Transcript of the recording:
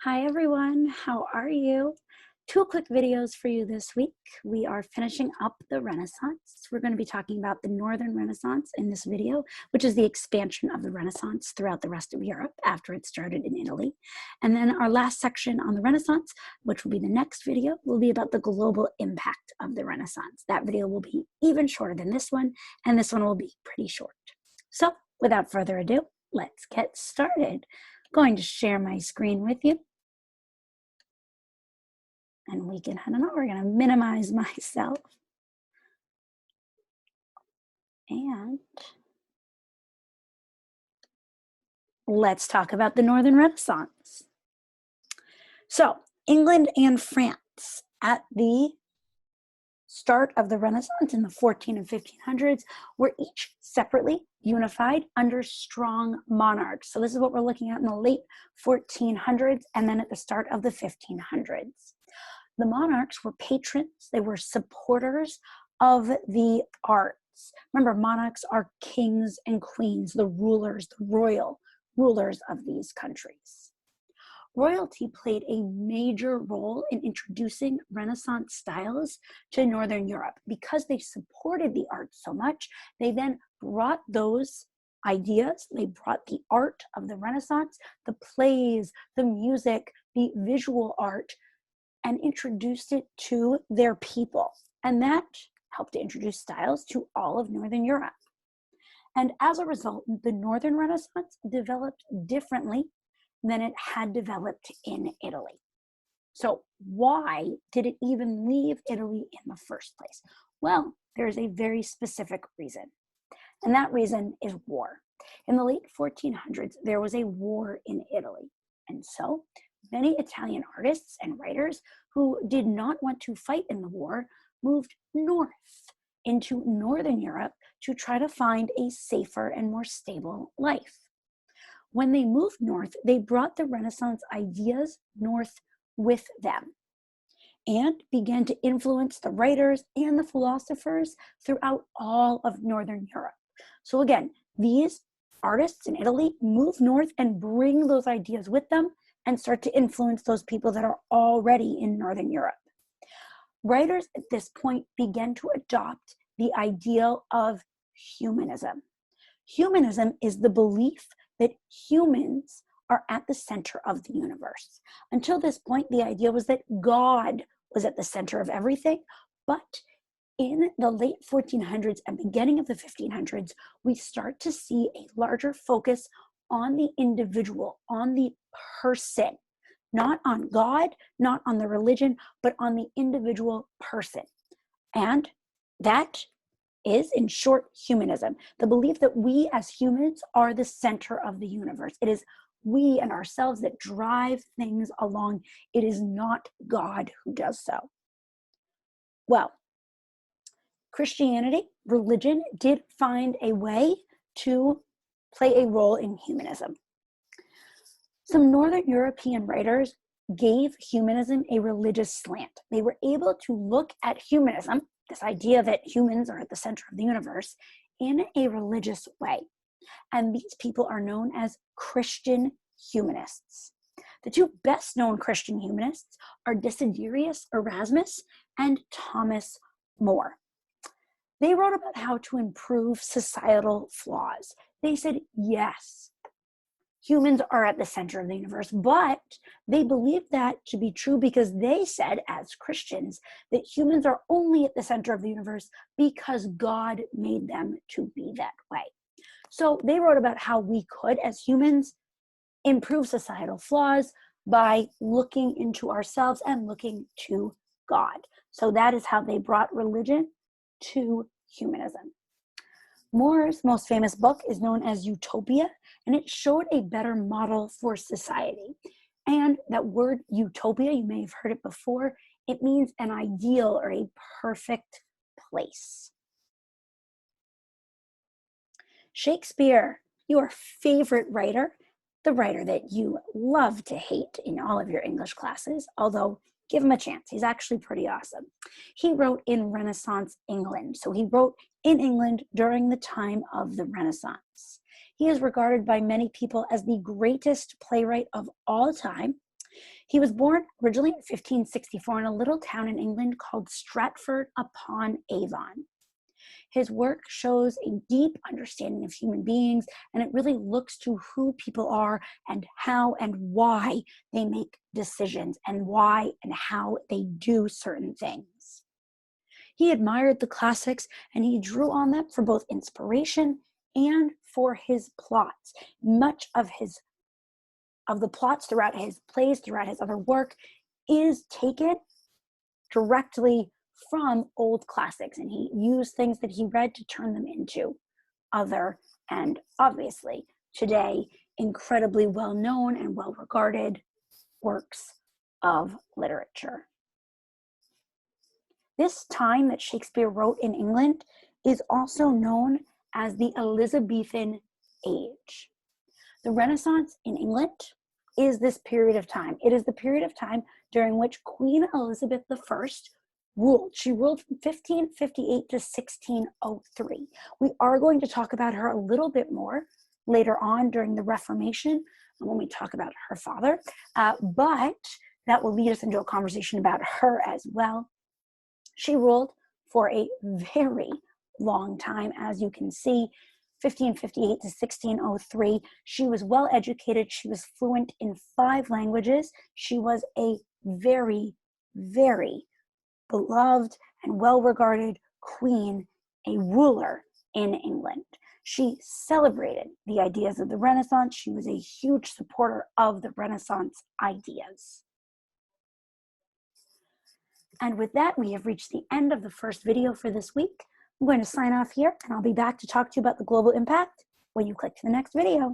Hi everyone, how are you? Two quick videos for you this week. We are finishing up the Renaissance. We're going to be talking about the Northern Renaissance in this video, which is the expansion of the Renaissance throughout the rest of Europe after it started in Italy. And then our last section on the Renaissance, which will be the next video, will be about the global impact of the Renaissance. That video will be even shorter than this one, and this one will be pretty short. So without further ado, let's get started. I'm going to share my screen with you. And we can, I don't know, we're going to minimize myself. And let's talk about the Northern Renaissance. So, England and France at the start of the Renaissance in the 14 and 1500s were each separately unified under strong monarchs. So this is what we're looking at in the late 1400s and then at the start of the 1500s. The monarchs were patrons, they were supporters of the arts. Remember, monarchs are kings and queens, the rulers, the royal rulers of these countries. Royalty played a major role in introducing Renaissance styles to Northern Europe. Because they supported the arts so much, they then brought those ideas, they brought the art of the Renaissance, the plays, the music, the visual art, and introduced it to their people. And that helped to introduce styles to all of Northern Europe. And as a result, the Northern Renaissance developed differently than it had developed in Italy. So why did it even leave Italy in the first place? Well, there's a very specific reason. And that reason is war. In the late 1400s, there was a war in Italy. And so many Italian artists and writers who did not want to fight in the war moved north into Northern Europe to try to find a safer and more stable life. When they moved north, they brought the Renaissance ideas north with them and began to influence the writers and the philosophers throughout all of Northern Europe. So again, these artists in Italy move north and bring those ideas with them and start to influence those people that are already in Northern Europe. Writers at this point began to adopt the ideal of humanism. Humanism is the belief that humans are at the center of the universe. Until this point, the idea was that God was at the center of everything, but in the late 1400s and beginning of the 1500s, we start to see a larger focus on the individual, on the person, not on God, not on the religion, but on the individual person. And that is, in short, humanism, the belief that we as humans are the center of the universe. It is we and ourselves that drive things along. It is not God who does so. Well, Christianity, religion, did find a way to play a role in humanism. Some Northern European writers gave humanism a religious slant. They were able to look at humanism, this idea that humans are at the center of the universe, in a religious way. And these people are known as Christian humanists. The two best known Christian humanists are Desiderius Erasmus and Thomas More. They wrote about how to improve societal flaws. They said, yes, humans are at the center of the universe, but they believed that to be true because they said, as Christians, that humans are only at the center of the universe because God made them to be that way. So they wrote about how we could, as humans, improve societal flaws by looking into ourselves and looking to God. So that is how they brought religion to humanism. More's most famous book is known as Utopia, and it showed a better model for society. And that word utopia, you may have heard it before, it means an ideal or a perfect place. Shakespeare, your favorite writer, the writer that you love to hate in all of your English classes, although give him a chance. He's actually pretty awesome. He wrote in Renaissance England. So he wrote in England during the time of the Renaissance. He is regarded by many people as the greatest playwright of all time. He was born originally in 1564 in a little town in England called Stratford-upon-Avon. His work shows a deep understanding of human beings, and it really looks to who people are and how and why they make decisions and why and how they do certain things. He admired the classics, and he drew on them for both inspiration and for his plots. Much of the plots throughout his plays, throughout his other work, is taken directly from old classics, and he used things that he read to turn them into other, and obviously today incredibly well-known and well-regarded works of literature. This time that Shakespeare wrote in England is also known as the Elizabethan Age. The Renaissance in England is this period of time. It is the period of time during which Queen Elizabeth I ruled. She ruled from 1558 to 1603. We are going to talk about her a little bit more later on during the Reformation when we talk about her father, but that will lead us into a conversation about her as well. She ruled for a very long time, as you can see, 1558 to 1603. She was well educated. She was fluent in 5 languages. She was a very, very beloved and well-regarded queen, a ruler in England. She celebrated the ideas of the Renaissance. She was a huge supporter of the Renaissance ideas. And with that, we have reached the end of the first video for this week. I'm going to sign off here, and I'll be back to talk to you about the global impact when you click to the next video.